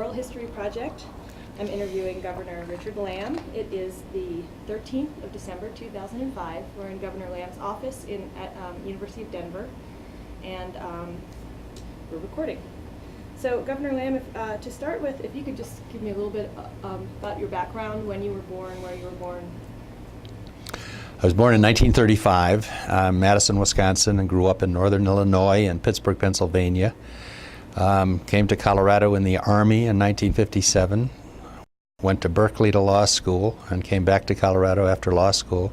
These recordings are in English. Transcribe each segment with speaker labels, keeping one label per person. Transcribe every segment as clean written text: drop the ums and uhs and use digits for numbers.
Speaker 1: Oral History Project. I'm interviewing Governor Richard Lamm. It is the 13th of December 2005. We're in Governor Lamm's office at University of Denver, and we're recording. So Governor Lamm, to start with, if you could just give me a little bit about your background, when you were born, where you were born.
Speaker 2: I was born in 1935, Madison, Wisconsin, and grew up in northern Illinois and Pittsburgh, Pennsylvania. Came to Colorado in the Army in 1957, went to Berkeley to law school, and came back to Colorado after law school,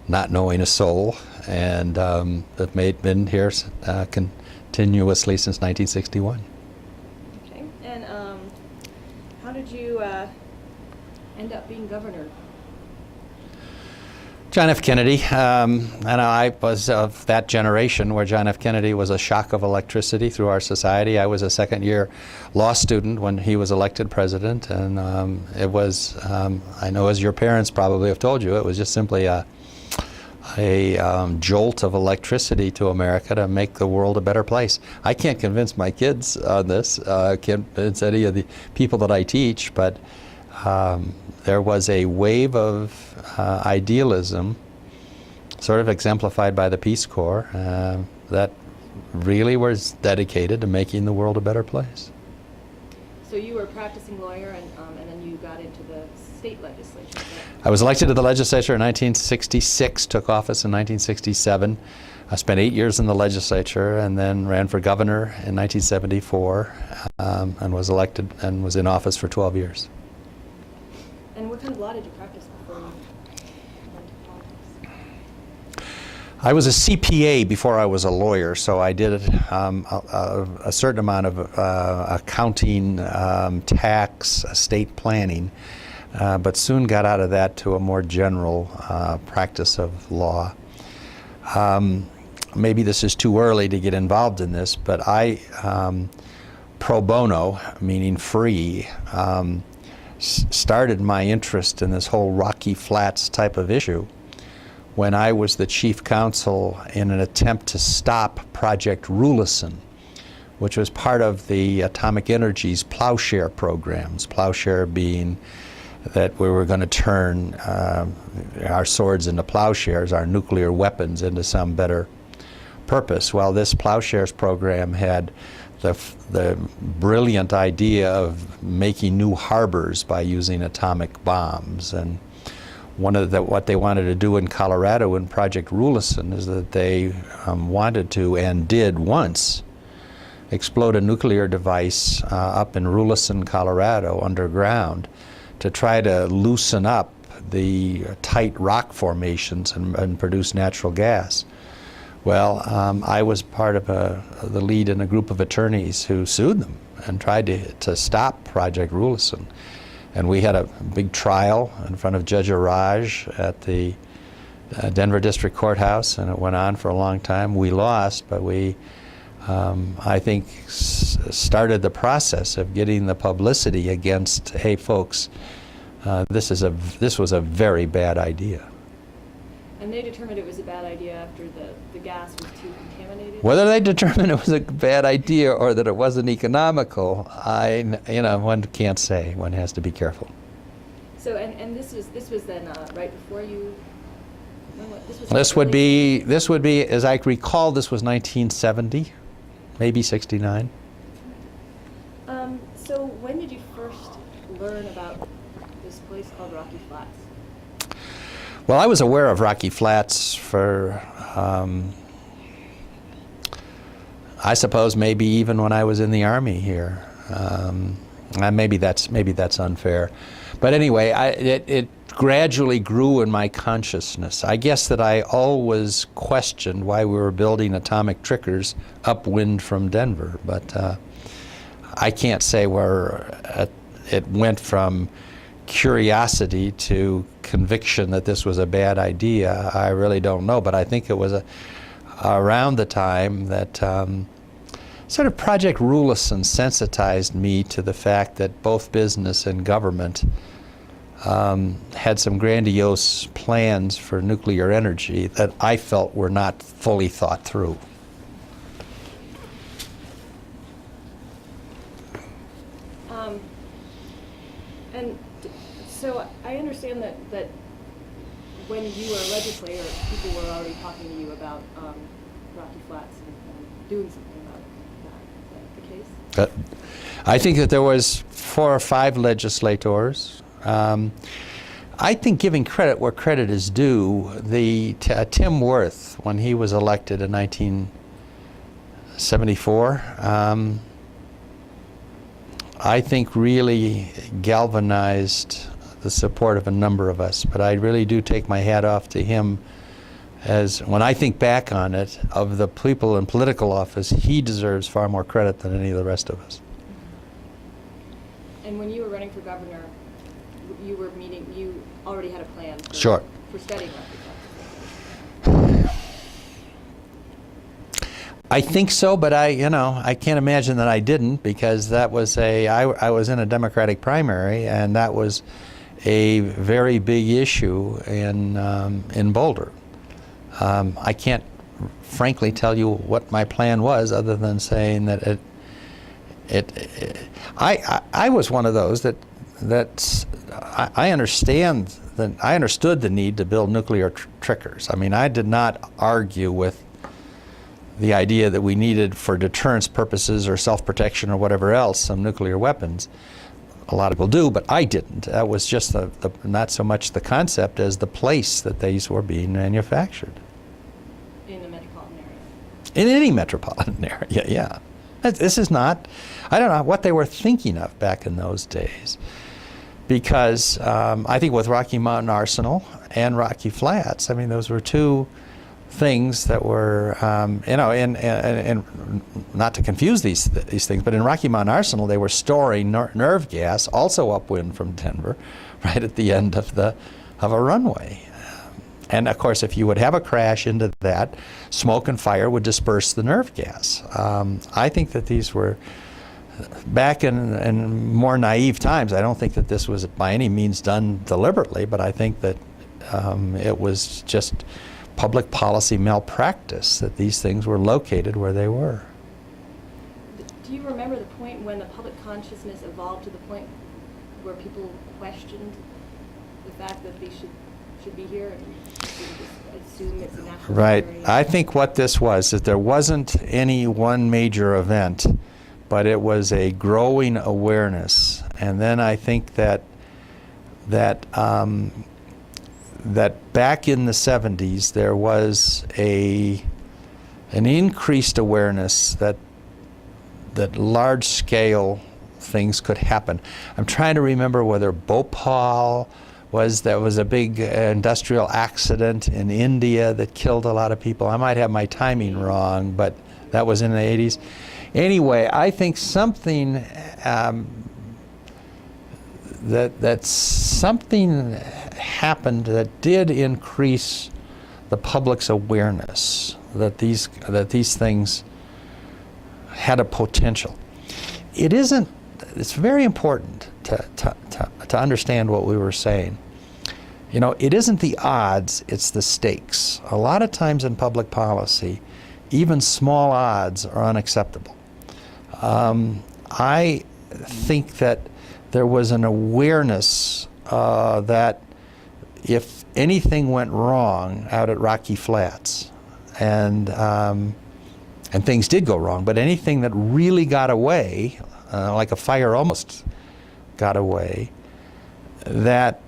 Speaker 2: not knowing a soul, and have been here continuously since 1961.
Speaker 1: Okay, and how did you end up being governor?
Speaker 2: John F. Kennedy, and I was of that generation where John F. Kennedy was a shock of electricity through our society. I was a second-year law student when he was elected president, and it was, I know as your parents probably have told you, it was just simply a jolt of electricity to America to make the world a better place. I can't convince my kids on this, can't convince any of the people that I teach, but there was a wave of idealism, sort of exemplified by the Peace Corps, that really was dedicated to making the world a better place.
Speaker 1: So you were a practicing lawyer, and then you got into the state legislature, right?
Speaker 2: I was elected to the legislature in 1966, took office in 1967. I spent 8 years in the legislature and then ran for governor in 1974 and was elected and was in office for 12 years.
Speaker 1: And what kind of law did you practice before you went to politics?
Speaker 2: I was a CPA before I was a lawyer, so I did a certain amount of accounting, tax, estate planning, but soon got out of that to a more general practice of law. Maybe this is too early to get involved in this, but I, pro bono, meaning free, started my interest in this whole Rocky Flats type of issue when I was the chief counsel in an attempt to stop Project Rulison, which was part of the Atomic Energy's plowshare programs, plowshare being that we were going to turn our swords into plowshares, our nuclear weapons into some better purpose. Well, this plowshares program had the brilliant idea of making new harbors by using atomic bombs. And one of what they wanted to do in Colorado in Project Rulison is that they wanted to, and did once, explode a nuclear device up in Rulison, Colorado, underground, to try to loosen up the tight rock formations and produce natural gas. Well, I was part of the lead in a group of attorneys who sued them and tried to stop Project Rulison. And we had a big trial in front of Judge Araj at the Denver District Courthouse, and it went on for a long time. We lost, but we, I think, started the process of getting the publicity against, hey folks, this was a very bad idea.
Speaker 1: And they determined it was a bad idea after the gas was too contaminated?
Speaker 2: Whether they determined it was a bad idea or that it wasn't economical, one can't say. One has to be careful.
Speaker 1: So, and this was then right before you?
Speaker 2: This would be, as I recall, this was 1970, maybe 69.
Speaker 1: So when did you first learn about this place called Rocky Flats?
Speaker 2: Well, I was aware of Rocky Flats for, I suppose, maybe even when I was in the Army here. Maybe that's unfair, but anyway, it gradually grew in my consciousness. I guess that I always questioned why we were building atomic triggers upwind from Denver, but I can't say where it went from curiosity to conviction that this was a bad idea. I really don't know, but I think it was around the time that sort of Project Rulison sensitized me to the fact that both business and government had some grandiose plans for nuclear energy that I felt were not fully thought through.
Speaker 1: And so I understand that when you were a legislator, people were already talking to you about Rocky Flats and doing something about that. Is that the case?
Speaker 2: I think that there was 4 or 5 legislators. I think giving credit where credit is due, Tim Wirth, when he was elected in 1974, I think really galvanized the support of a number of us. But I really do take my hat off to him, as when I think back on it, of the people in political office, he deserves far more credit than any of the rest of us.
Speaker 1: And when you were running for governor, you already had a plan for,
Speaker 2: Sure.
Speaker 1: for studying Rocky Flats.
Speaker 2: I think so, but I can't imagine that I didn't, because that was I was in a Democratic primary, and that was a very big issue in Boulder. I can't frankly tell you what my plan was, other than saying that I was one of those that I understood the need to build nuclear triggers. I mean, I did not argue with the idea that we needed, for deterrence purposes or self-protection or whatever else, some nuclear weapons. A lot of people do, but I didn't. That was just not so much the concept as the place that these were being manufactured.
Speaker 1: In the metropolitan area.
Speaker 2: In any metropolitan area, yeah. This is not, I don't know what they were thinking of back in those days. Because I think with Rocky Mountain Arsenal and Rocky Flats, I mean, those were two things that were, and not to confuse these things, but in Rocky Mountain Arsenal, they were storing nerve gas, also upwind from Denver, right at the end of a runway. And of course, if you would have a crash into that, smoke and fire would disperse the nerve gas. I think that these were, back in more naive times, I don't think that this was by any means done deliberately, but I think that it was just public policy malpractice that these things were located where they were.
Speaker 1: Do you remember the point when the public consciousness evolved to the point where people questioned the fact that these should be here, and just assume it's a national
Speaker 2: Right.
Speaker 1: security?
Speaker 2: I think what this was, that there wasn't any one major event, but it was a growing awareness. And then I think that back in the 70s, there was an increased awareness that large-scale things could happen. I'm trying to remember whether Bhopal there was a big industrial accident in India that killed a lot of people. I might have my timing wrong, but that was in the 80s. Anyway, I think something something happened that did increase the public's awareness that these things had a potential. It's very important to understand what we were saying. You know, it isn't the odds, it's the stakes. A lot of times in public policy, even small odds are unacceptable. I think that there was an awareness that if anything went wrong out at Rocky Flats, and things did go wrong, but anything that really got away, like a fire almost got away, that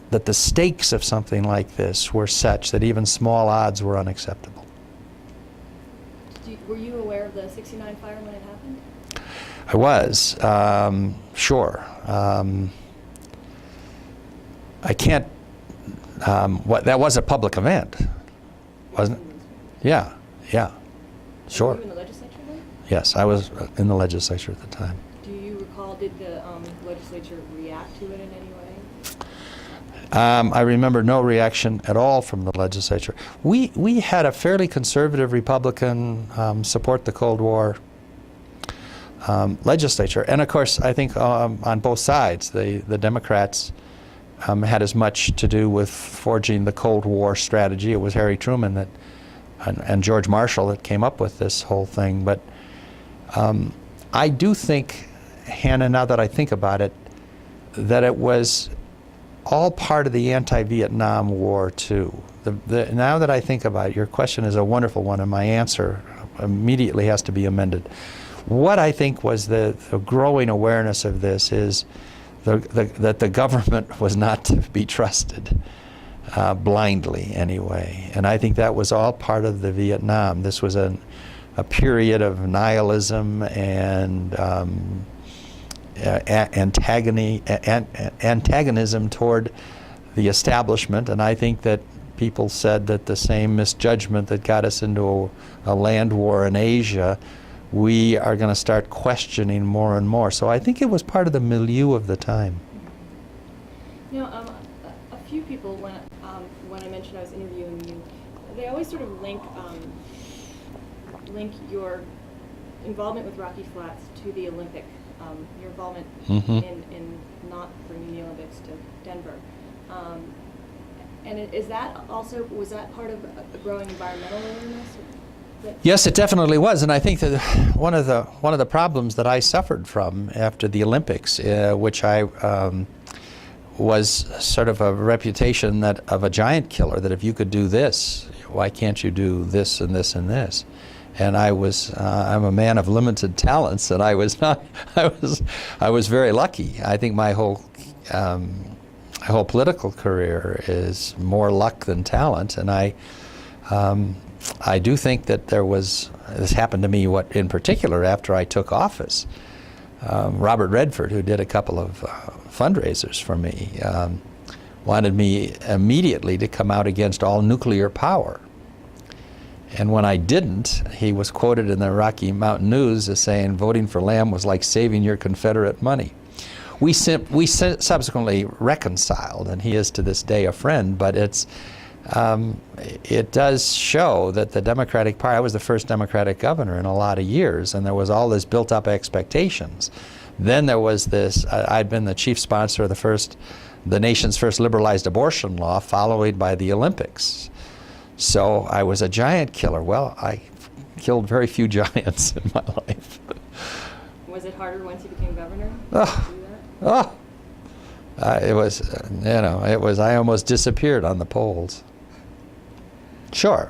Speaker 2: the stakes of something like this were such that even small odds were unacceptable.
Speaker 1: Were you aware of the 69 fire when it happened?
Speaker 2: I was, sure. I can't, that was a public event, wasn't it? Yeah, sure.
Speaker 1: Were you in the legislature then?
Speaker 2: Yes, I was in the legislature at the time.
Speaker 1: Do you recall, did the legislature react to it in any way?
Speaker 2: I remember no reaction at all from the legislature. We had a fairly conservative Republican support the Cold War legislature. And of course, I think on both sides, the Democrats had as much to do with forging the Cold War strategy. It was Harry Truman and George Marshall that came up with this whole thing. But I do think, Hannah, now that I think about it, that it was all part of the anti-Vietnam War too. Now that I think about it, your question is a wonderful one, and my answer immediately has to be amended. What I think was the growing awareness of this is that the government was not to be trusted blindly anyway. And I think that was all part of the Vietnam. This was a period of nihilism and antagonism toward the establishment, and I think that people said that the same misjudgment that got us into a land war in Asia, we are going to start questioning more and more. So I think it was part of the milieu of the time.
Speaker 1: You know, a few people, when I mentioned I was interviewing you, they always sort of link your involvement with Rocky Flats to the Olympic, your involvement in not bringing the Olympics to Denver. And is that also, was that part of a growing environmental awareness?
Speaker 2: Yes, it definitely was, and I think that one of the problems that I suffered from after the Olympics, which I was sort of a reputation of a giant killer, that if you could do this, why can't you do this and this and this? And I'm a man of limited talents, and I was very lucky. I think my whole political career is more luck than talent, and I do think that this happened to me, in particular, after I took office. Robert Redford, who did a couple of fundraisers for me, wanted me immediately to come out against all nuclear power. And when I didn't, he was quoted in the Rocky Mountain News as saying, voting for Lamm was like saving your Confederate money. We subsequently reconciled, and he is to this day a friend, but it does show that the Democratic Party, I was the first Democratic governor in a lot of years, and there was all this built-up expectations. Then there was this, I'd been the chief sponsor of the nation's first liberalized abortion law, followed by the Olympics. So I was a giant killer. Well, I killed very few giants in my life.
Speaker 1: Was it harder once you became governor?
Speaker 2: It was, I almost disappeared on the polls. Sure.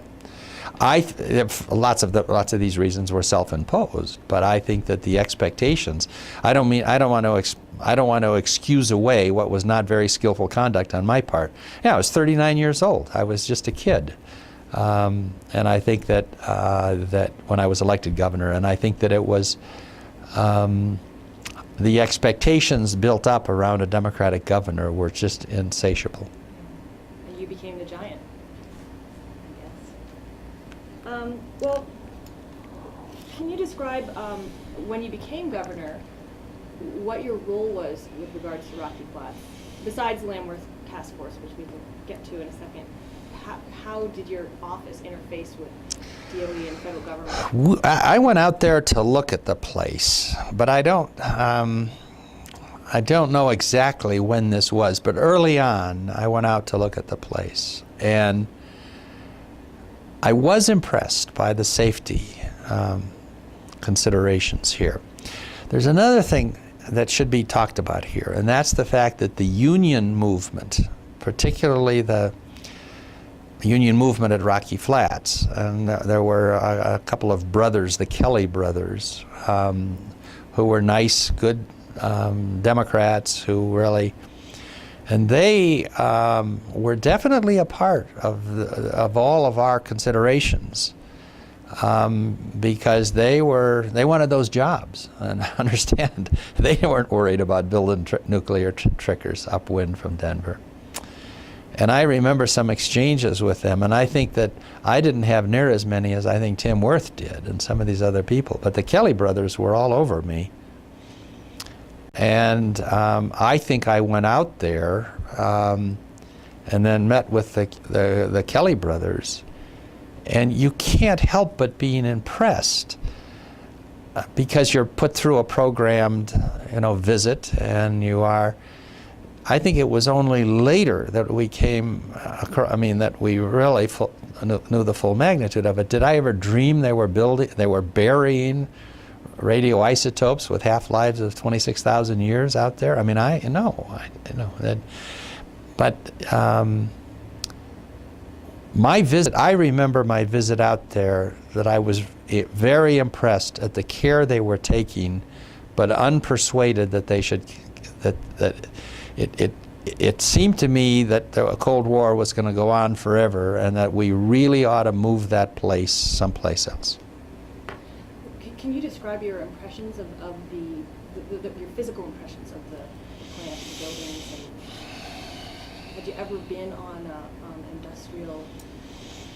Speaker 2: Lots of these reasons were self-imposed, but I think that the expectations, I don't want to excuse away what was not very skillful conduct on my part. Yeah, I was 39 years old. I was just a kid. And I think that when I was elected governor, and I think that it was the expectations built up around a Democratic governor were just insatiable.
Speaker 1: And you became the giant. Yes. Well, can you describe when you became governor, what your role was with regards to Rocky Flats, besides Lamm-Wirth Task Force, which we will get to in a second? How did your office interface with DOE and federal government?
Speaker 2: I went out there to look at the place, but I don't know exactly when this was, but early on I went out to look at the place, and I was impressed by the safety considerations here. There's another thing that should be talked about here, and that's the fact that the union movement, particularly the union movement at Rocky Flats, and there were a couple of brothers, the Kelly brothers, who were nice, good Democrats who really, and they were definitely a part of all of our considerations, because they wanted those jobs, and I understand they weren't worried about building nuclear triggers upwind from Denver. And I remember some exchanges with them, and I think that I didn't have near as many as I think Tim Wirth did and some of these other people, but the Kelly brothers were all over me. And I think I went out there and then met with the Kelly brothers, and you can't help but being impressed because you're put through a programmed, visit, and you are. I think it was only later that we that we really knew the full magnitude of it. Did I ever dream they were burying radioisotopes with half-lives of 26,000 years out there? I mean, I know that, but my visit, I remember my visit out there, that I was very impressed at the care they were taking, but unpersuaded that they should, that it seemed to me that the Cold War was going to go on forever, and that we really ought to move that place someplace else.
Speaker 1: Can you describe your impressions of your physical impressions of the plant, the buildings, and had you ever been on an industrial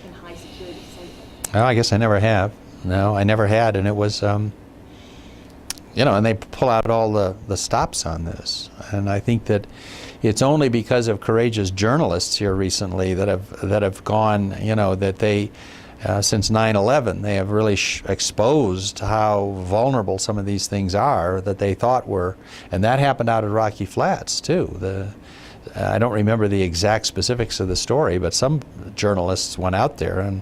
Speaker 1: and high security site?
Speaker 2: Well, I guess I never have. No, I never had, and it was, and they pull out all the stops on this, and I think that it's only because of courageous journalists here recently that have gone, that they, since 9/11, they have really exposed how vulnerable some of these things are that they thought were, and that happened out at Rocky Flats too. I don't remember the exact specifics of the story, but some journalists went out there and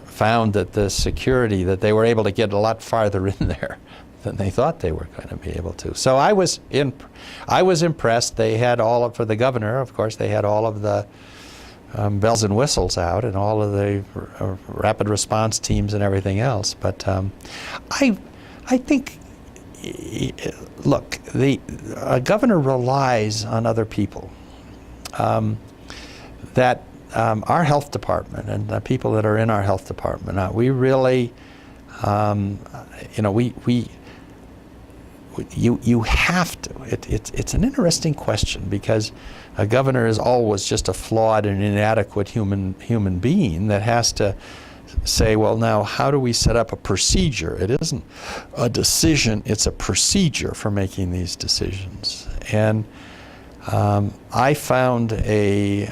Speaker 2: found that the security, that they were able to get a lot farther in there than they thought they were going to be able to. So I was impressed. They had for the governor, of course, they had all of the bells and whistles out and all of the rapid response teams and everything else. But I think, look, a governor relies on other people. That our health department and the people that are in our health department, we really, you have to. It's an interesting question, because a governor is always just a flawed and inadequate human being that has to say, well, now how do we set up a procedure? It isn't a decision; it's a procedure for making these decisions. And I found a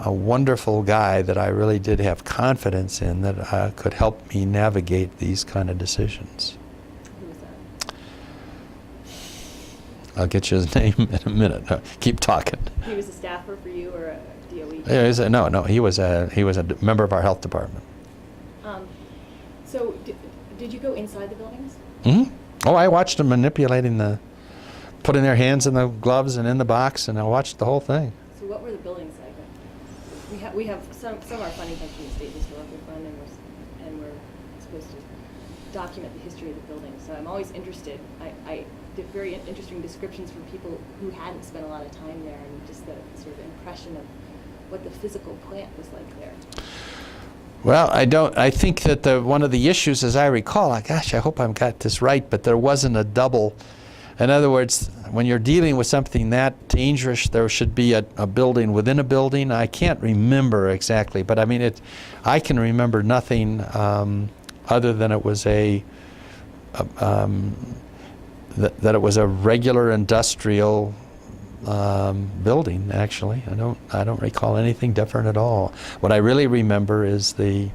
Speaker 2: wonderful guy that I really did have confidence in, that could help me navigate these kind of decisions.
Speaker 1: Who was that?
Speaker 2: I'll get you his name in a minute. Keep talking.
Speaker 1: He was a staffer for you, or a DOE?
Speaker 2: Yeah, no. He was a member of our health department.
Speaker 1: So did you go inside the buildings?
Speaker 2: Mm-hmm. Oh, I watched them manipulating putting their hands in the gloves and in the box, and I watched the whole thing.
Speaker 1: So what were the buildings like? We have some are funding comes from the State Historical Fund, and we're supposed to document the history of the building. So I'm always interested. I did very interesting descriptions from people who hadn't spent a lot of time there, and just the sort of impression of what the physical plant was like there.
Speaker 2: Well, I think that one of the issues, as I recall, gosh, I hope I've got this right, but there wasn't a double. In other words, when you're dealing with something that dangerous, there should be a building within a building. I can't remember exactly, but I mean, I can remember nothing other than it was that it was a regular industrial building. Actually, I don't recall anything different at all. What I really remember is the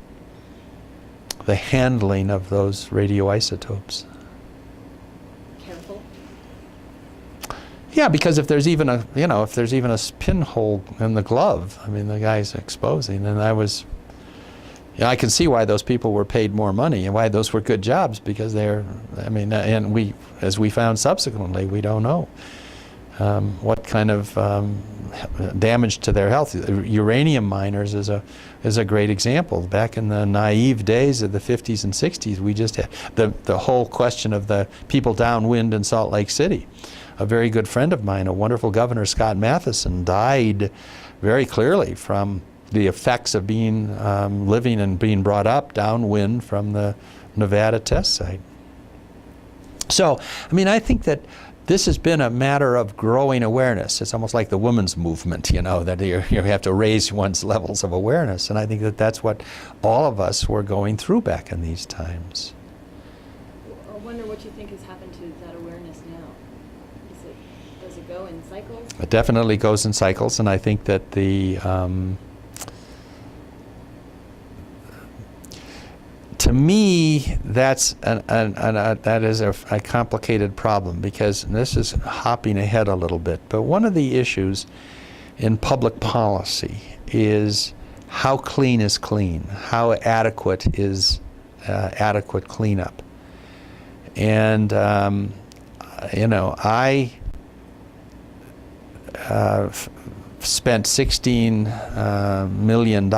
Speaker 2: handling of those radioisotopes. Yeah, because if there's even a pinhole in the glove, I mean, the guy's exposing, and I can see why those people were paid more money and why those were good jobs, because and as we found subsequently, we don't know what kind of damage to their health. Uranium miners is a great example. Back in the naive days of the 50s and 60s, we just had the whole question of the people downwind in Salt Lake City. A very good friend of mine, a wonderful governor, Scott Matheson, died very clearly from the effects of living and being brought up downwind from the Nevada test site. So, I mean, I think that this has been a matter of growing awareness. It's almost like the women's movement, that you have to raise one's levels of awareness. And I think that that's what all of us were going through back in these times.
Speaker 1: I wonder what you think has happened to that awareness now. Does it go in cycles?
Speaker 2: It definitely goes in cycles, and I think that to me, that is a complicated problem, because this is hopping ahead a little bit. But one of the issues in public policy is how clean is clean, how adequate is adequate cleanup. And you know, I spent $16 million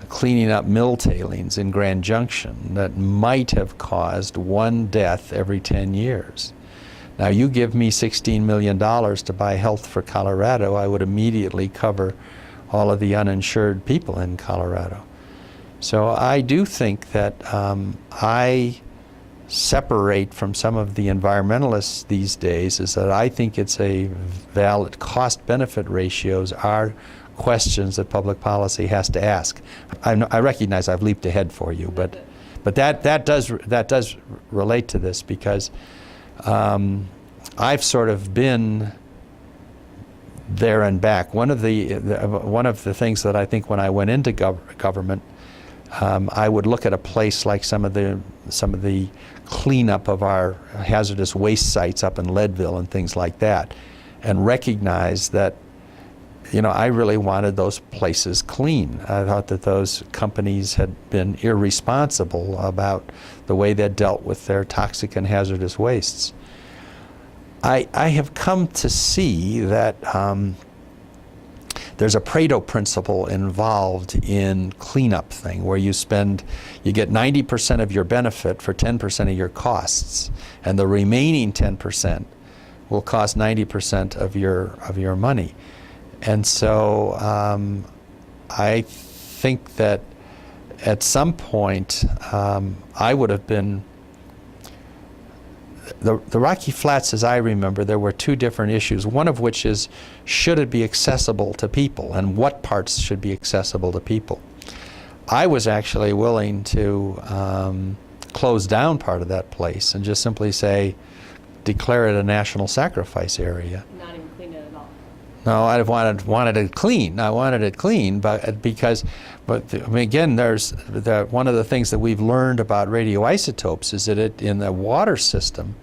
Speaker 2: cleaning up mill tailings in Grand Junction that might have caused one death every 10 years. Now, you give me $16 million to buy health for Colorado, I would immediately cover all of the uninsured people in Colorado. So I do think that I separate from some of the environmentalists these days is that I think it's a valid cost-benefit ratios are questions that public policy has to ask. I recognize I've leaped ahead for you, but that does relate to this, because I've sort of been there and back. One of the things that I think when I went into government, I would look at a place like some of the cleanup of our hazardous waste sites up in Leadville and things like that, and recognize that, you know, I really wanted those places clean. I thought that those companies had been irresponsible about the way they dealt with their toxic and hazardous wastes. I have come to see that there's a Pareto principle involved in cleanup thing, where you get 90% of your benefit for 10% of your costs, and the remaining 10% will cost 90% of your money. And so I think that at some point I would have been, the Rocky Flats, as I remember, there were two different issues, one of which is, should it be accessible to people, and what parts should be accessible to people. I was actually willing to close down part of that place and just simply say, declare it a national sacrifice area.
Speaker 1: Not even clean it at all.
Speaker 2: No, I wanted it clean. I wanted it clean, but I mean, again, there's one of the things that we've learned about radioisotopes is that in the water system,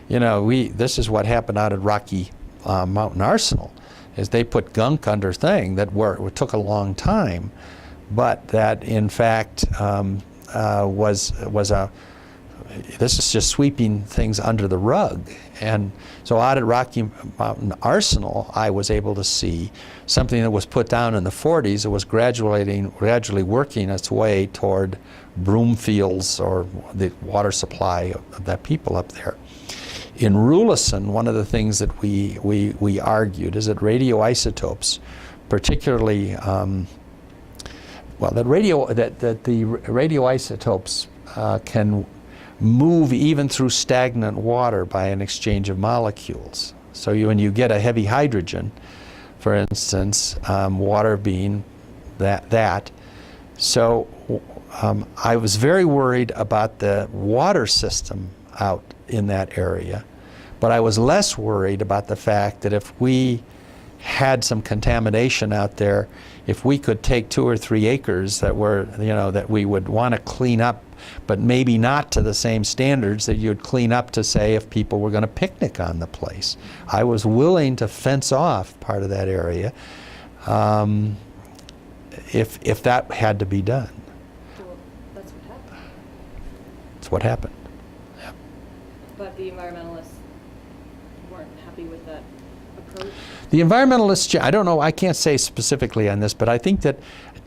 Speaker 2: you know, this is what happened out at Rocky Mountain Arsenal, is they put gunk under thing that took a long time, but that in fact this is just sweeping things under the rug. And so out at Rocky Mountain Arsenal, I was able to see something that was put down in the 40s that was gradually working its way toward Broomfields, or the water supply of that people up there. In Rulison, one of the things that we argued is that radioisotopes, particularly, that the radioisotopes can move even through stagnant water by an exchange of molecules. So when you get a heavy hydrogen, for instance, water being that. So I was very worried about the water system out in that area, but I was less worried about the fact that if we had some contamination out there, if we could take 2 or 3 acres that we would want to clean up, but maybe not to the same standards that you'd clean up to, say, if people were going to picnic on the place. I was willing to fence off part of that area if that had to be done.
Speaker 1: Well, that's what happened.
Speaker 2: That's what happened. Yeah.
Speaker 1: But the environmentalists weren't happy with that approach?
Speaker 2: The environmentalists, I don't know, I can't say specifically on this, but I think that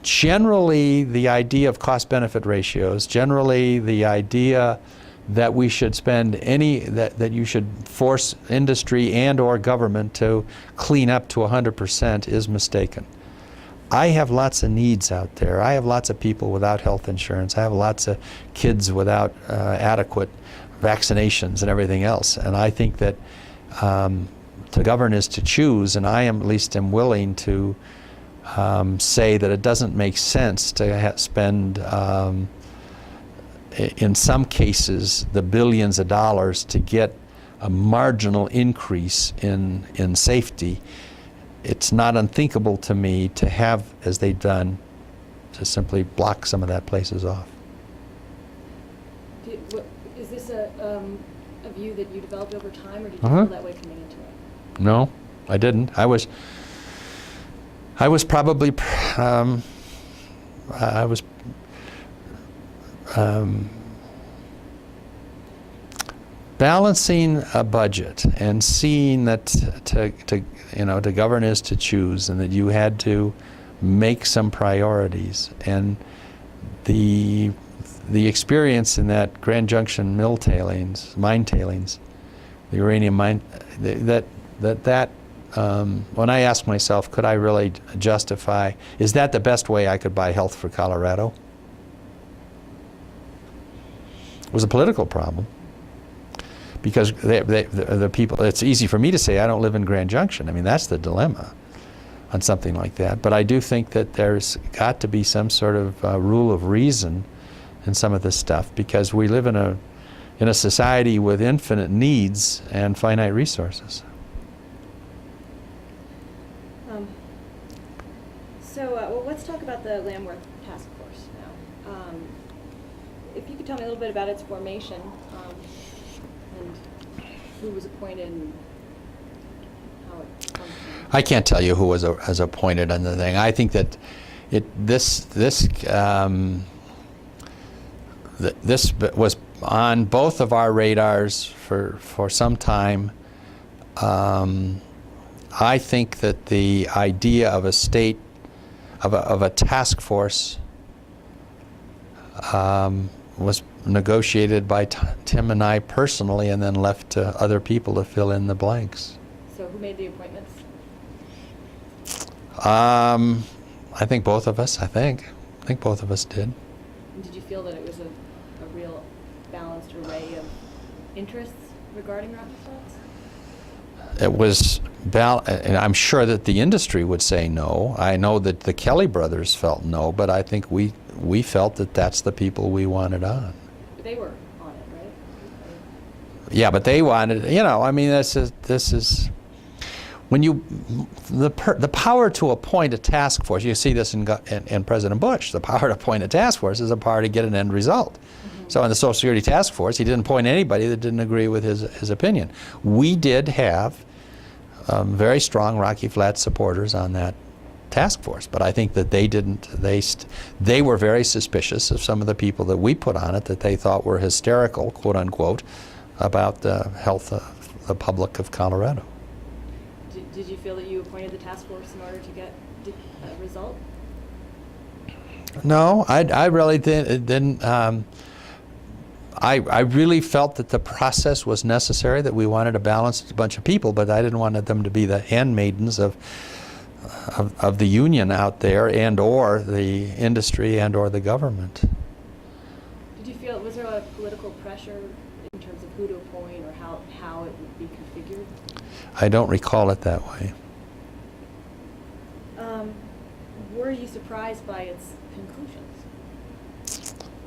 Speaker 2: generally the idea of cost-benefit ratios, generally the idea that we should spend that you should force industry and or government to clean up to 100% is mistaken. I have lots of needs out there. I have lots of people without health insurance. I have lots of kids without adequate vaccinations and everything else. And I think that to govern is to choose, and I at least am willing to say that it doesn't make sense to spend, in some cases, the billions of dollars to get a marginal increase in safety. It's not unthinkable to me to have, as they've done, to simply block some of that places off.
Speaker 1: Is this a view that you developed over time, or did you feel that way coming into it?
Speaker 2: No, I didn't. I was probably balancing a budget and seeing that to govern is to choose, and that you had to make some priorities, and the experience in that Grand Junction mine tailings, the uranium mine, when I asked myself, could I really justify, is that the best way I could buy health for Colorado? It was a political problem. Because the people, it's easy for me to say I don't live in Grand Junction. I mean, that's the dilemma on something like that. But I do think that there's got to be some sort of rule of reason in some of this stuff, because we live in a society with infinite needs and finite resources.
Speaker 1: Well, let's talk about the Lamm-Wirth Task Force now. If you could tell me a little bit about its formation, and who was appointed and how it functioned.
Speaker 2: I can't tell you who was appointed on the thing. I think that this was on both of our radars for some time. I think that the idea of of a task force was negotiated by Tim and I personally, and then left to other people to fill in the blanks.
Speaker 1: So who made the appointments?
Speaker 2: I think both of us. I think both of us did.
Speaker 1: And did you feel that it was a real balanced array of interests regarding Rocky Flats?
Speaker 2: It was and I'm sure that the industry would say no. I know that the Kelly brothers felt no, but I think we felt that that's the people we wanted on.
Speaker 1: They were on it, right?
Speaker 2: Yeah, but they wanted, I mean, this is when the power to appoint a task force. You see this in President Bush. The power to appoint a task force is a power to get an end result. Mm-hmm. So in the Social Security Task Force, he didn't appoint anybody that didn't agree with his opinion. We did have very strong Rocky Flats supporters on that task force, but I think that they didn't. They were very suspicious of some of the people that we put on it, that they thought were hysterical, quote unquote, about the health of the public of Colorado.
Speaker 1: Did you feel that you appointed the task force in order to get a result?
Speaker 2: No, I really didn't. I really felt that the process was necessary, that we wanted a balanced bunch of people, but I didn't want them to be the handmaidens of the union out there, and or the industry, and or the government.
Speaker 1: Did you feel, was there a political pressure in terms of who to appoint or how it would be configured?
Speaker 2: I don't recall it that way.
Speaker 1: Were you surprised by its conclusions?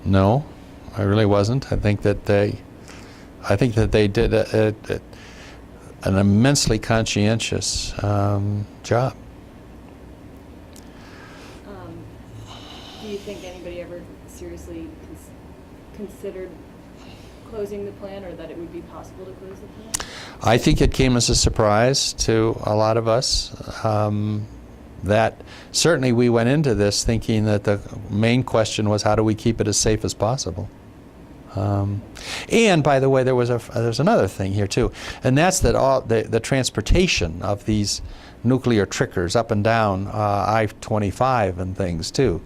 Speaker 2: No, I really wasn't. I think that they did an immensely conscientious job.
Speaker 1: Do you think anybody ever seriously considered closing the plant, or that it would be possible to close the plant?
Speaker 2: I think it came as a surprise to a lot of us. That certainly we went into this thinking that the main question was, how do we keep it as safe as possible? And by the way, there's another thing here too, and that's that all the transportation of these nuclear triggers up and down I-25 and things too.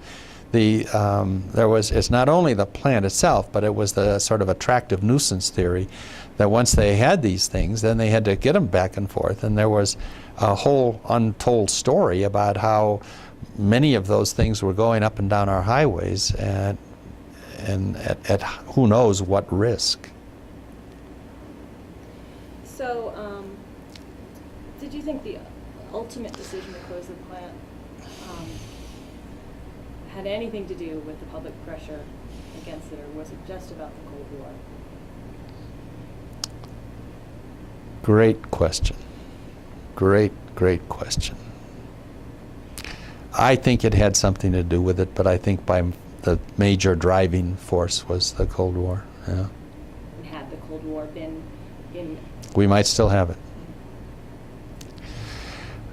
Speaker 2: It's not only the plant itself, but it was the sort of attractive nuisance theory that once they had these things, then they had to get them back and forth, and there was a whole untold story about how many of those things were going up and down our highways and at who knows what risk.
Speaker 1: So, did you think the ultimate decision to close the plant had anything to do with the public pressure against it, or was it just about the Cold War?
Speaker 2: Great question. Great question. I think it had something to do with it, but I think the major driving force was the Cold War. Yeah.
Speaker 1: And had the Cold War been in...
Speaker 2: We might still have it.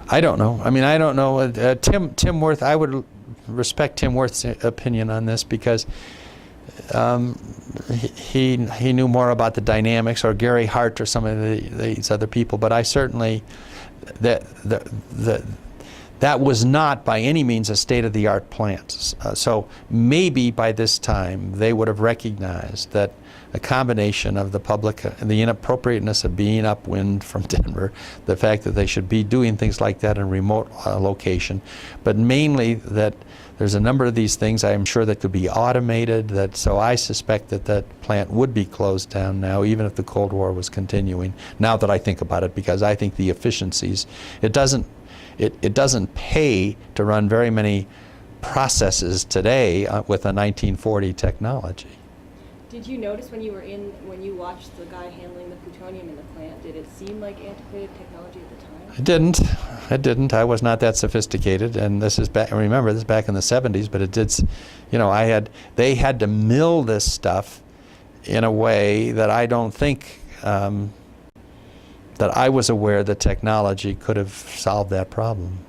Speaker 2: I don't know. I mean, I don't know. Tim Wirth, I would respect Tim Wirth's opinion on this, because he knew more about the dynamics, or Gary Hart or some of these other people, but I certainly, that was not by any means a state-of-the-art plant. So maybe by this time they would have recognized that a combination of the public, the inappropriateness of being upwind from Denver, the fact that they should be doing things like that in a remote location, but mainly that there's a number of these things I am sure that could be automated, so I suspect that that plant would be closed down now, even if the Cold War was continuing, now that I think about it, because I think the efficiencies, it doesn't pay to run very many processes today with a 1940 technology.
Speaker 1: Did you notice when you watched the guy handling the plutonium in the plant, did it seem like antiquated technology at the time?
Speaker 2: It didn't. I was not that sophisticated, and this is back, remember, this is back in the 70s, but it did, they had to mill this stuff in a way that I don't think, that I was aware that technology could have solved that problem.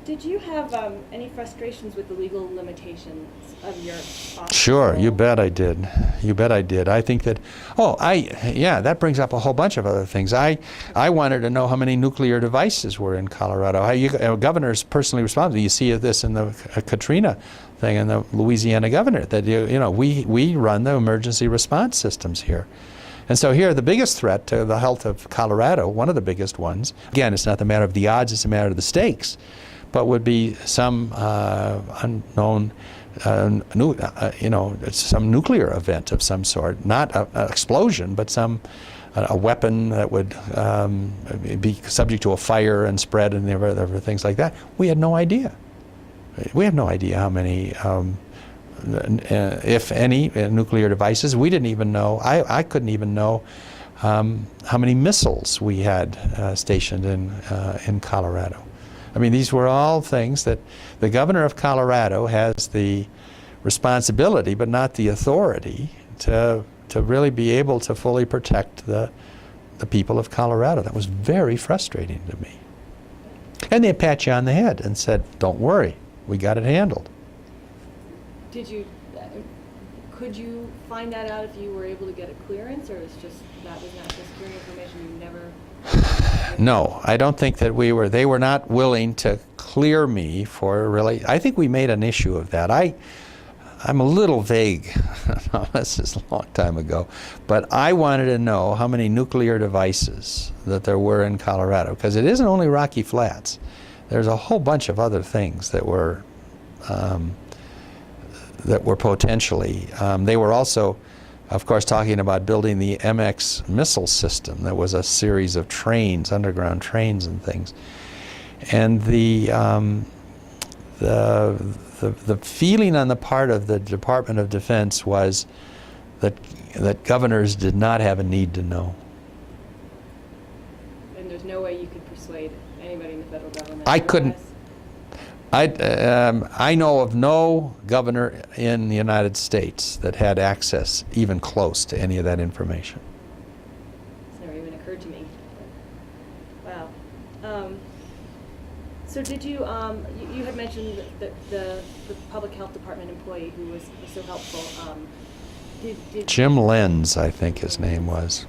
Speaker 1: Did you have any frustrations with the legal limitations of your office?
Speaker 2: Sure, you bet I did. You bet I did. I think that, yeah, that brings up a whole bunch of other things. I wanted to know how many nuclear devices were in Colorado. Governor's personally responsible. You see this in the Katrina thing, and the Louisiana governor, that we run the emergency response systems here. And so here, the biggest threat to the health of Colorado, one of the biggest ones, again, it's not the matter of the odds, it's a matter of the stakes, but would be some unknown, some nuclear event of some sort, not an explosion, but a weapon that would be subject to a fire and spread and things like that. We had no idea. We have no idea how many, if any, nuclear devices. We didn't even know. I couldn't even know how many missiles we had stationed in Colorado. I mean, these were all things that the governor of Colorado has the responsibility, but not the authority, to really be able to fully protect the people of Colorado. That was very frustrating to me. And they pat you on the head and said, "Don't worry, we got it handled."
Speaker 1: Could you find that out if you were able to get a clearance, or it's just that was not just security information you never?
Speaker 2: No, I don't think that they were not willing to clear me for really, I think we made an issue of that. I'm a little vague, this is a long time ago, but I wanted to know how many nuclear devices that there were in Colorado, because it isn't only Rocky Flats. There's a whole bunch of other things that were potentially, they were also, of course, talking about building the MX missile system. That was a series of trains, underground trains and things. And the feeling on the part of the Department of Defense was that governors did not have a need to know.
Speaker 1: And there's no way you could persuade anybody in the federal government?
Speaker 2: I couldn't. I know of no governor in the United States that had access even close to any of that information.
Speaker 1: It's never even occurred to me. Wow. So did you, you had mentioned the public health department employee who was so helpful.
Speaker 2: Jim Lenz, I think his name was.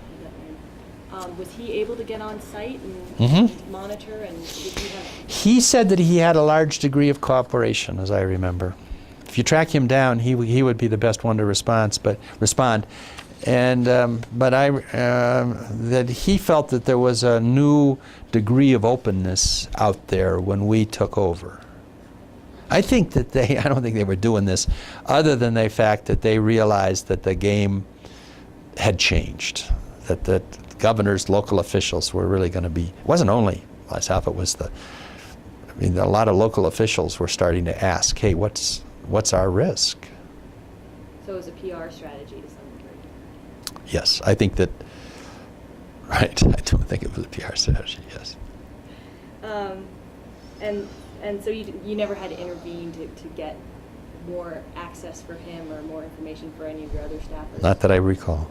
Speaker 1: Was he able to get on site and monitor? And
Speaker 2: he said that he had a large degree of cooperation, as I remember. If you track him down, he would be the best one to respond. And that he felt that there was a new degree of openness out there when we took over. I think that I don't think they were doing this other than the fact that they realized that the game had changed, that governors, local officials were really going to be, it wasn't only myself, it was a lot of local officials were starting to ask, hey, what's our risk?
Speaker 1: So it was a PR strategy to some degree.
Speaker 2: Yes, I think that, right, I don't think it was a PR strategy, yes.
Speaker 1: And so you never had to intervene to get more access for him or more information for any of your other staffers?
Speaker 2: Not that I recall.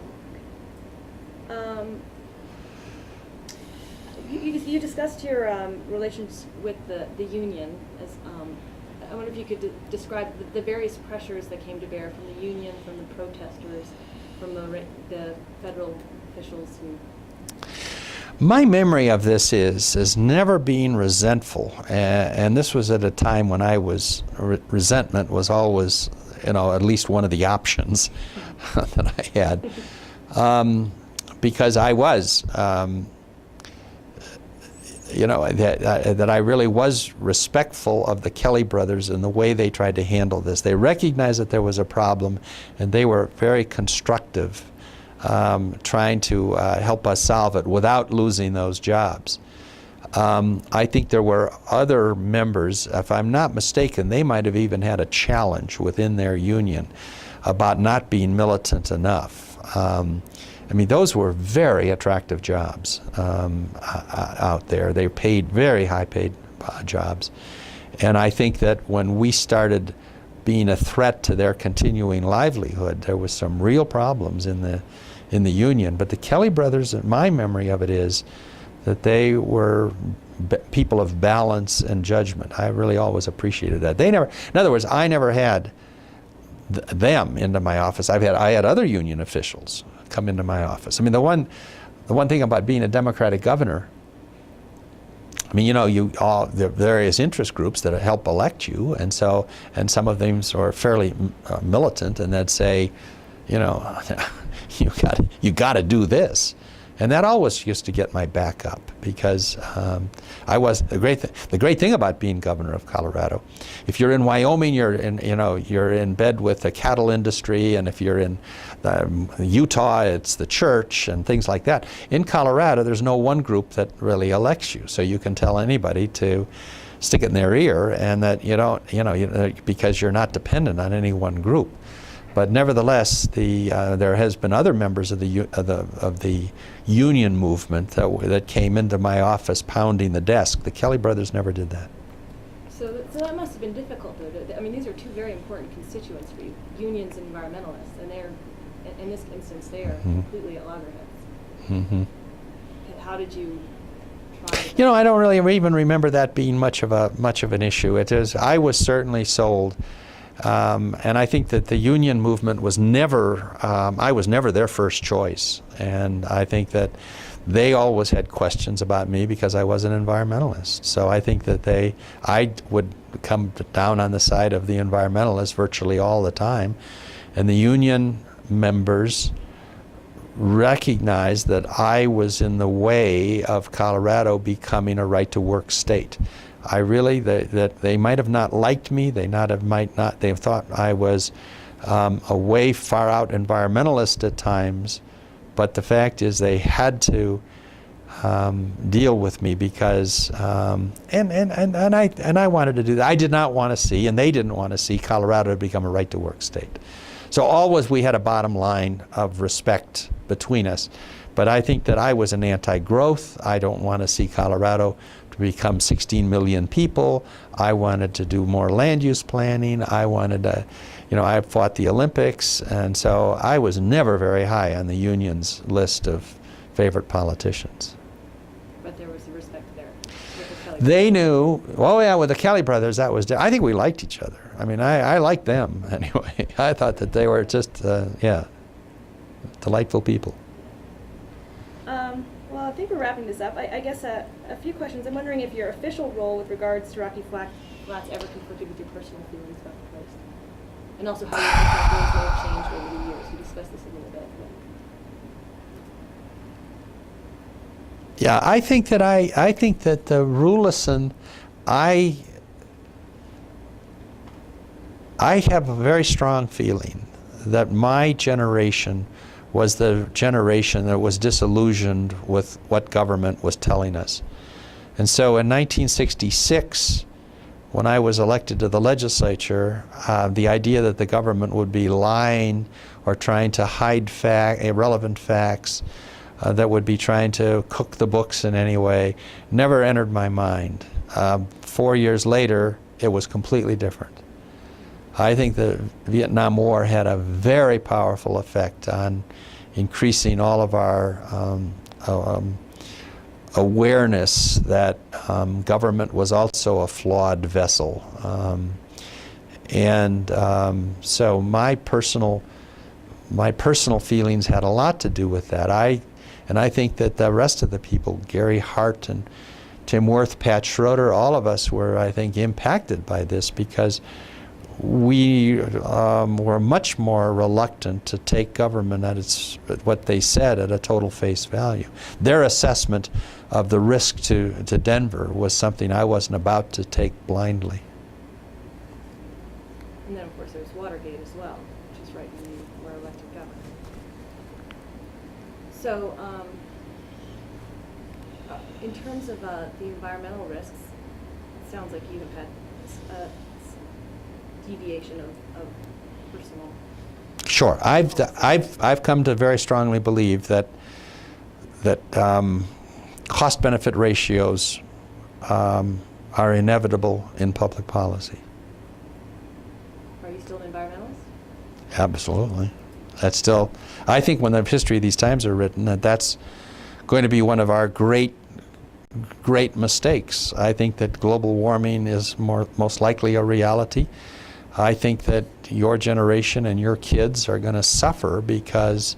Speaker 1: You discussed your relations with the union as I wonder if you could describe the various pressures that came to bear from the union, from the protesters, from the federal officials who...
Speaker 2: My memory of this is never being resentful, and this was at a time when I was, resentment was always, at least one of the options that I had, because I was, that I really was respectful of the Kelly brothers and the way they tried to handle this. They recognized that there was a problem, and they were very constructive, trying to help us solve it without losing those jobs. I think there were other members, if I'm not mistaken, they might have even had a challenge within their union about not being militant enough. Those were very attractive jobs out there. They paid very high-paid jobs. And I think that when we started being a threat to their continuing livelihood, there was some real problems in the union. But the Kelly brothers, my memory of it is that they were people of balance and judgment. I really always appreciated that. In other words, I never had them into my office. I had other union officials come into my office. The one thing about being a Democratic governor, the various interest groups that help elect you, and some of them are fairly militant, and they'd say, you got to do this. And that always used to get my back up, because I was the great thing about being governor of Colorado. If you're in Wyoming, you're in bed with the cattle industry, and if you're in Utah, it's the church and things like that. In Colorado, there's no one group that really elects you, so you can tell anybody to stick it in their ear, and that because you're not dependent on any one group. But nevertheless, there has been other members of the union movement that came into my office pounding the desk. The Kelly brothers never did that.
Speaker 1: So that must have been difficult, though. These are two very important constituents for you, unions and environmentalists, and they're, in this instance, they are completely at loggerheads.
Speaker 2: Mm-hmm.
Speaker 1: How did you try to...
Speaker 2: I don't really even remember that being much of an issue. I was certainly sold. And I think that the union movement was never, I was never their first choice. And I think that they always had questions about me because I was an environmentalist. So I think that I would come down on the side of the environmentalists virtually all the time. And the union members recognized that I was in the way of Colorado becoming a right-to-work state. That they might have not liked me. They have thought I was a way far out environmentalist at times, but the fact is they had to deal with me because and I wanted to do that. I did not want to see, and they didn't want to see Colorado become a right-to-work state. So always we had a bottom line of respect between us. But I think that I was an anti-growth. I don't want to see Colorado to become 16 million people. I wanted to do more land use planning. I wanted to, I fought the Olympics, and so I was never very high on the union's list of favorite politicians.
Speaker 1: But there was a respect there. With the Kelly
Speaker 2: They knew, with the Kelly brothers, that was, I think we liked each other. I liked them anyway. I thought that they were just, delightful people.
Speaker 1: Well, I think we're wrapping this up. I guess a few questions. I'm wondering if your official role with regards to Rocky Flats ever conflicted with your personal feelings about the place, and also how your personal feelings may have changed over the years. We discussed this a little bit.
Speaker 2: Yeah, I think that the Rulison, I have a very strong feeling that my generation was the generation that was disillusioned with what government was telling us. And so in 1966, when I was elected to the legislature, the idea that the government would be lying or trying to hide irrelevant facts, that would be trying to cook the books in any way, never entered my mind. 4 years later, it was completely different. I think the Vietnam War had a very powerful effect on increasing all of our awareness that government was also a flawed vessel. And so my personal feelings had a lot to do with that. And I think that the rest of the people, Gary Hart and Tim Wirth, Pat Schroeder, all of us were, I think, impacted by this because we were much more reluctant to take government at what they said at a total face value. Their assessment of the risk to Denver was something I wasn't about to take blindly.
Speaker 1: And then, of course, there's Watergate as well, which is right when you were elected governor. So, in terms of the environmental risks, it sounds like you have had a deviation of personal.
Speaker 2: Sure, I've come to very strongly believe that cost-benefit ratios are inevitable in public policy.
Speaker 1: Are you still an environmentalist?
Speaker 2: Absolutely. That's still, I think when the history of these times are written, that's going to be one of our great mistakes. I think that global warming is most likely a reality. I think that your generation and your kids are going to suffer because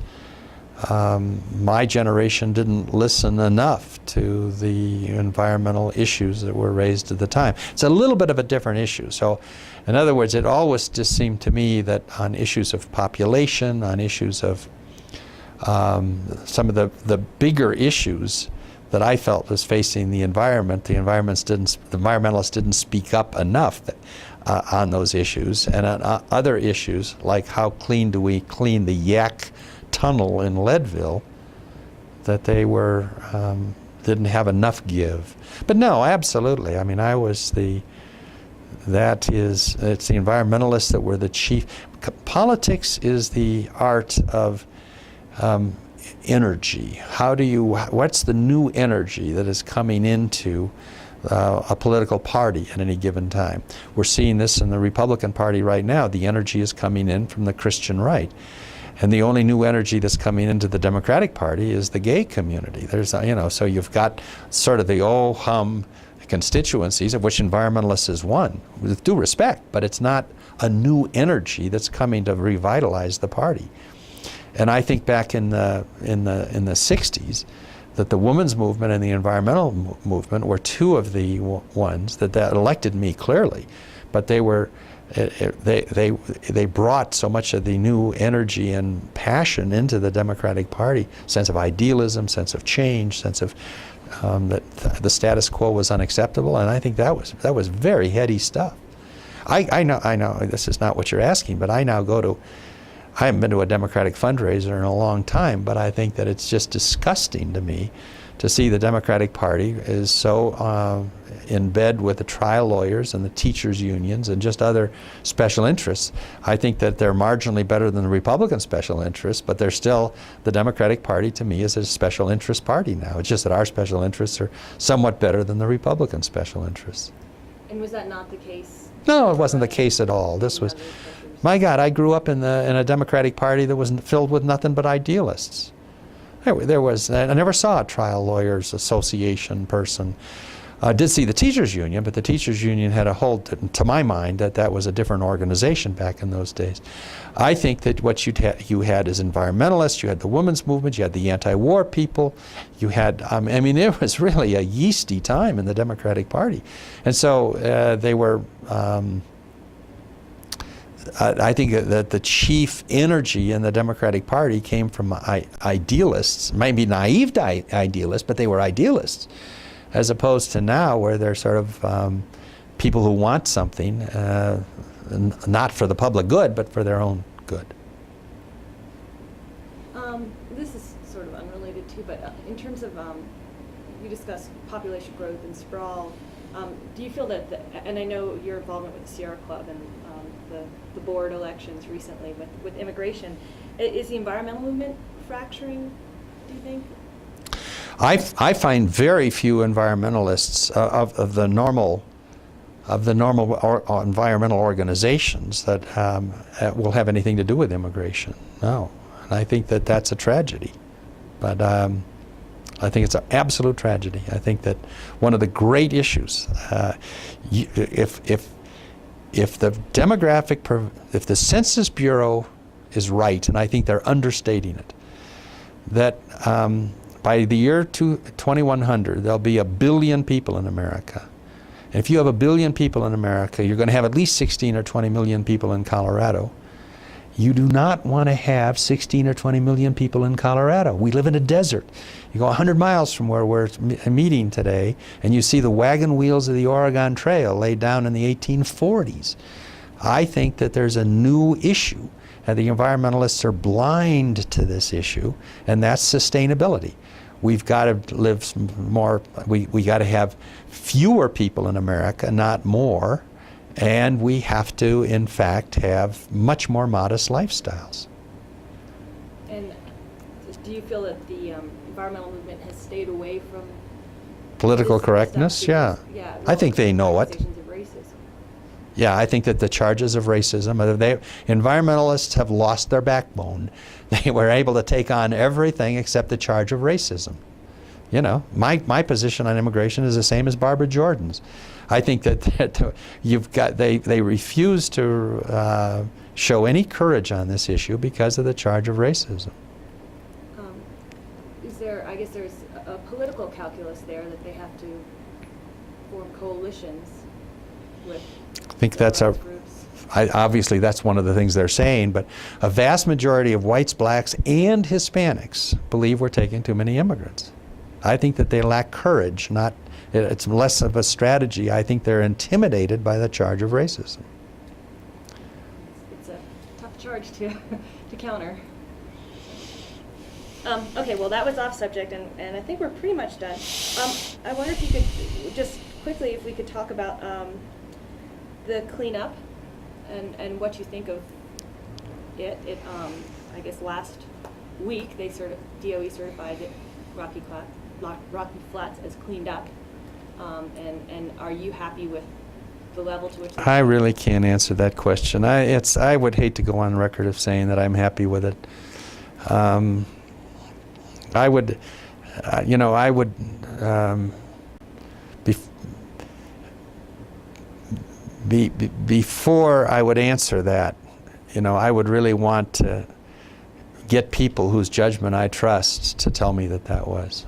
Speaker 2: my generation didn't listen enough to the environmental issues that were raised at the time. It's a little bit of a different issue. So, in other words, it always just seemed to me that on issues of population, on issues of some of the bigger issues that I felt was facing the environment, the environmentalists didn't speak up enough on those issues. And on other issues, like how clean do we clean the Yak tunnel in Leadville, that they were didn't have enough give. But no, absolutely. I mean, it's the environmentalists that were the chief. Politics is the art of energy. What's the new energy that is coming into a political party at any given time? We're seeing this in the Republican Party right now. The energy is coming in from the Christian right. And the only new energy that's coming into the Democratic Party is the gay community. So you've got sort of the oh-hum constituencies, of which environmentalists is one, with due respect, but it's not a new energy that's coming to revitalize the party. And I think back in the 60s, that the women's movement and the environmental movement were two of the ones that elected me clearly, but they brought so much of the new energy and passion into the Democratic Party, sense of idealism, sense of change, sense of that the status quo was unacceptable, and I think that was very heady stuff. I know this is not what you're asking, but I haven't been to a Democratic fundraiser in a long time, but I think that it's just disgusting to me to see the Democratic Party is so in bed with the trial lawyers and the teachers' unions and just other special interests. I think that they're marginally better than the Republican special interests, but they're still, the Democratic Party to me is a special interest party now. It's just that our special interests are somewhat better than the Republican special interests.
Speaker 1: And was that not the case?
Speaker 2: No, it wasn't the case at all. This was, my God, I grew up in a Democratic Party that was filled with nothing but idealists. I never saw a trial lawyers association person. I did see the teachers union, but the teachers union had a hold, to my mind, that was a different organization back in those days. I think that what you had as environmentalists, you had the women's movement, you had the anti-war people, you had, it was really a yeasty time in the Democratic Party. And so they were, I think that the chief energy in the Democratic Party came from idealists, maybe naive idealists, but they were idealists, as opposed to now where they're sort of people who want something, not for the public good, but for their own good.
Speaker 1: This is sort of unrelated too, but in terms of, you discussed population growth and sprawl, do you feel that, and I know your involvement with the Sierra Club and the board elections recently with immigration, is the environmental movement fracturing, do you think?
Speaker 2: I find very few environmentalists of the normal environmental organizations that will have anything to do with immigration. No, and I think that that's a tragedy. But I think it's an absolute tragedy. if the if the Census Bureau is right, and I think they're understating it, that by the year 2100, there'll be 1 billion people in America. And if you have 1 billion people in America, you're going to have at least 16 or 20 million people in Colorado. You do not want to have 16 or 20 million people in Colorado. We live in a desert. You go 100 miles from where we're meeting today, and you see the wagon wheels of the Oregon Trail laid down in the 1840s. I think that there's a new issue, and the environmentalists are blind to this issue, and that's sustainability. We've got to live more, we got to have fewer people in America, not more. And we have to, in fact, have much more modest lifestyles.
Speaker 1: And do you feel that the environmental movement has stayed away from
Speaker 2: Political
Speaker 1: this
Speaker 2: correctness?
Speaker 1: stuff
Speaker 2: Yeah.
Speaker 1: because,
Speaker 2: I think they know it.
Speaker 1: accusations of racism.
Speaker 2: Yeah, I think that the charges of racism, environmentalists have lost their backbone. They were able to take on everything except the charge of racism. You know, my position on immigration is the same as Barbara Jordan's. I think that you've got they refuse to show any courage on this issue because of the charge of racism.
Speaker 1: Is there? I guess there's a political calculus there that they have to form coalitions with.
Speaker 2: I think that's
Speaker 1: groups.
Speaker 2: obviously that's one of the things they're saying, but a vast majority of whites, blacks, and Hispanics believe we're taking too many immigrants. I think that they lack courage, it's less of a strategy. I think they're intimidated by the charge of racism.
Speaker 1: It's a tough charge to counter. Okay, well that was off subject, and I think we're pretty much done. I wonder if you could just quickly, if we could talk about the cleanup and what you think of it. I guess last week DOE certified it, Rocky Flats as cleaned up. And are you happy with the level to which?
Speaker 2: I really can't answer that question. I would hate to go on record of saying that I'm happy with it. I would, before I would answer that, I would really want to get people whose judgment I trust to tell me that was.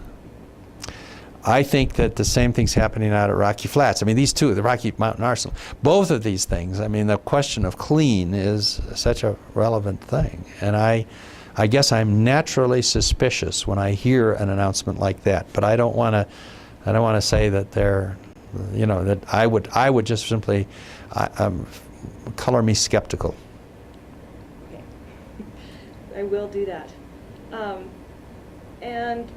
Speaker 2: I think that the same thing's happening out at Rocky Flats. I mean, these two, the Rocky Mountain Arsenal, both of these things, I mean, the question of clean is such a relevant thing. And I guess I'm naturally suspicious when I hear an announcement like that. But I don't want to say that they're, that I would just simply color me skeptical.
Speaker 1: Okay. I will do that. And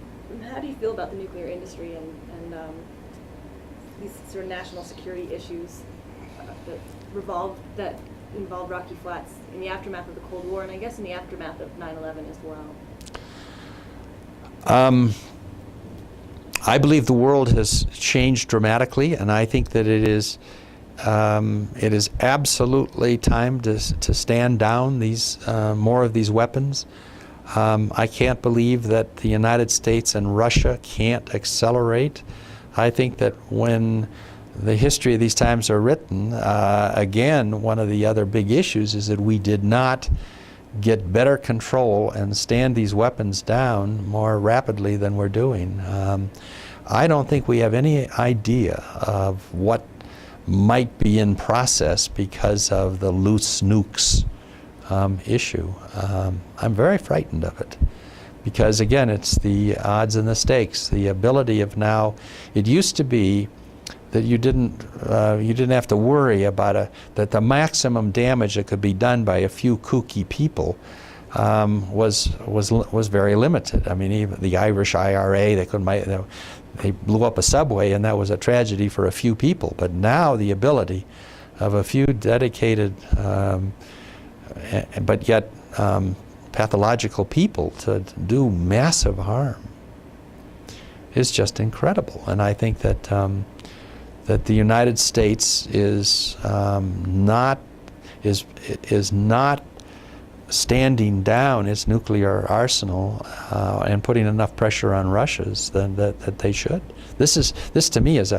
Speaker 1: how do you feel about the nuclear industry and these sort of national security issues that involve Rocky Flats in the aftermath of the Cold War, and I guess in the aftermath of 9/11 as well?
Speaker 2: I believe the world has changed dramatically, and I think that it is absolutely time to stand down more of these weapons. I can't believe that the United States and Russia can't accelerate. I think that when the history of these times are written, again, one of the other big issues is that we did not get better control and stand these weapons down more rapidly than we're doing. I don't think we have any idea of what might be in process because of the loose nukes issue. I'm very frightened of it because, again, it's the odds and the stakes. The ability of now, it used to be that you didn't have to worry about that the maximum damage that could be done by a few kooky people was very limited. I mean, even the Irish IRA, they blew up a subway, and that was a tragedy for a few people. But now the ability of a few dedicated but yet pathological people to do massive harm is just incredible. And I think that that the United States is not standing down its nuclear arsenal and putting enough pressure on Russia's that they should. This to me is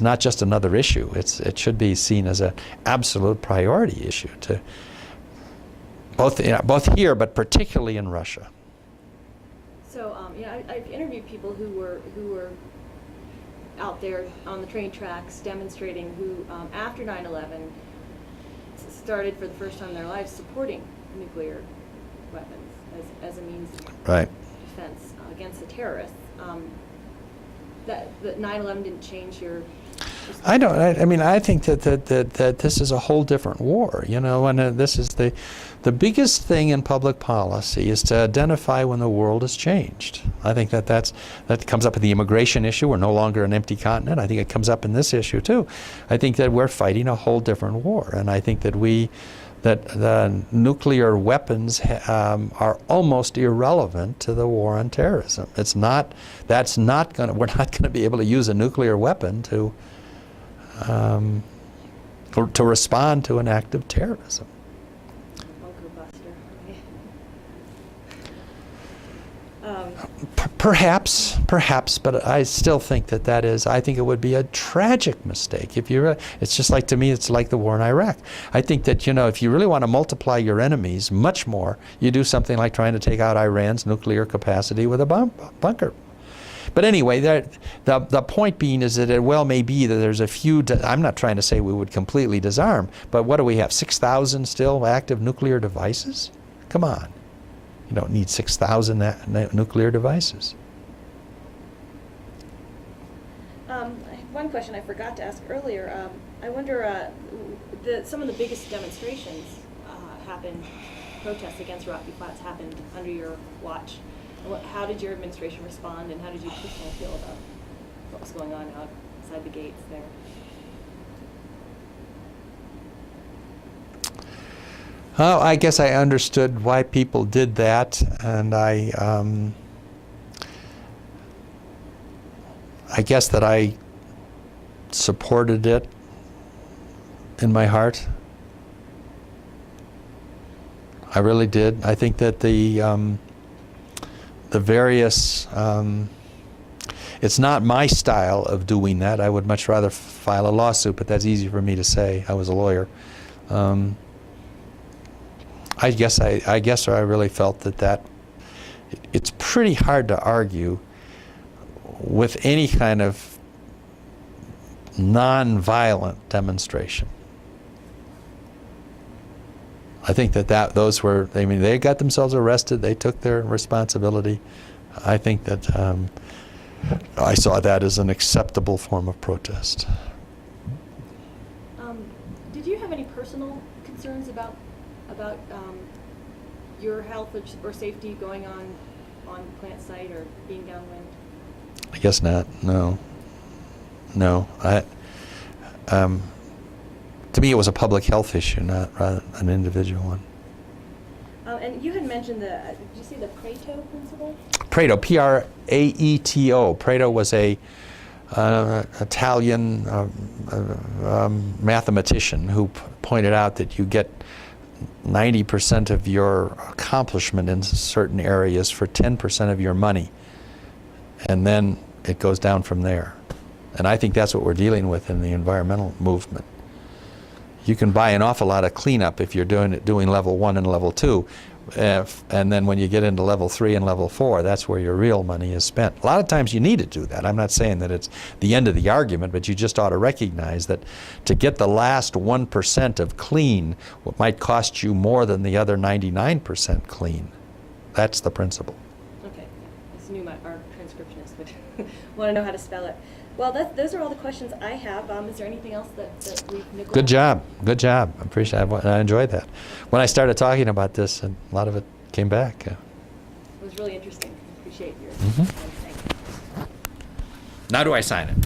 Speaker 2: not just another issue. It should be seen as an absolute priority issue to both here, but particularly in Russia.
Speaker 1: So I've interviewed people who were out there on the train tracks demonstrating, who after 9/11 started for the first time in their lives supporting nuclear weapons as a means of defense against the terrorists. That 9/11 didn't change your.
Speaker 2: I don't. I mean, I think that this is a whole different war. You know, and this is the biggest thing in public policy is to identify when the world has changed. I think that comes up in the immigration issue. We're no longer an empty continent. I think it comes up in this issue too. I think that we're fighting a whole different war, and I think that the nuclear weapons are almost irrelevant to the war on terrorism. We're not going to be able to use a nuclear weapon to respond to an act of terrorism.
Speaker 1: Bunker buster.
Speaker 2: Perhaps, but I still think I think it would be a tragic mistake. It's just like, to me, it's like the war in Iraq. I think that, if you really want to multiply your enemies much more, you do something like trying to take out Iran's nuclear capacity with a bunker. But anyway, the point being is that it well may be that there's a few, I'm not trying to say we would completely disarm, but what do we have, 6,000 still active nuclear devices? Come on. You don't need 6,000 nuclear devices.
Speaker 1: One question I forgot to ask earlier. I wonder, some of the biggest demonstrations protests against Rocky Flats happened under your watch. How did your administration respond, and how did you personally feel about what was going on outside the gates there?
Speaker 2: Oh, I guess I understood why people did that, and I guess that I supported it in my heart. I really did. I think that the various, it's not my style of doing that. I would much rather file a lawsuit, but that's easy for me to say. I was a lawyer. I guess I really felt that it's pretty hard to argue with any kind of non-violent demonstration. I think those were, they got themselves arrested, they took their responsibility. I think that I saw that as an acceptable form of protest.
Speaker 1: Did you have any personal concerns about your health or safety going on the plant site or being downwind?
Speaker 2: I guess not. No. To me, it was a public health issue, not an individual one.
Speaker 1: And you had mentioned did you say the Pareto principle?
Speaker 2: Pareto, P-R-A-E-T-O. Pareto was a Italian mathematician who pointed out that you get 90% of your accomplishment in certain areas for 10% of your money, and then it goes down from there. And I think that's what we're dealing with in the environmental movement. You can buy an awful lot of cleanup if you're doing level 1 and level 2, and then when you get into level 3 and level 4, that's where your real money is spent. A lot of times you need to do that. I'm not saying that it's the end of the argument, but you just ought to recognize that to get the last 1% of clean, what might cost you more than the other 99% clean. That's the principle.
Speaker 1: Okay, I just knew our transcriptionist would want to know how to spell it. Well, those are all the questions I have. Is there anything else that we've neglected?
Speaker 2: Good job. I appreciate it. I enjoyed that. When I started talking about this, a lot of it came back.
Speaker 1: It was really interesting. Appreciate your
Speaker 2: Now do I sign it?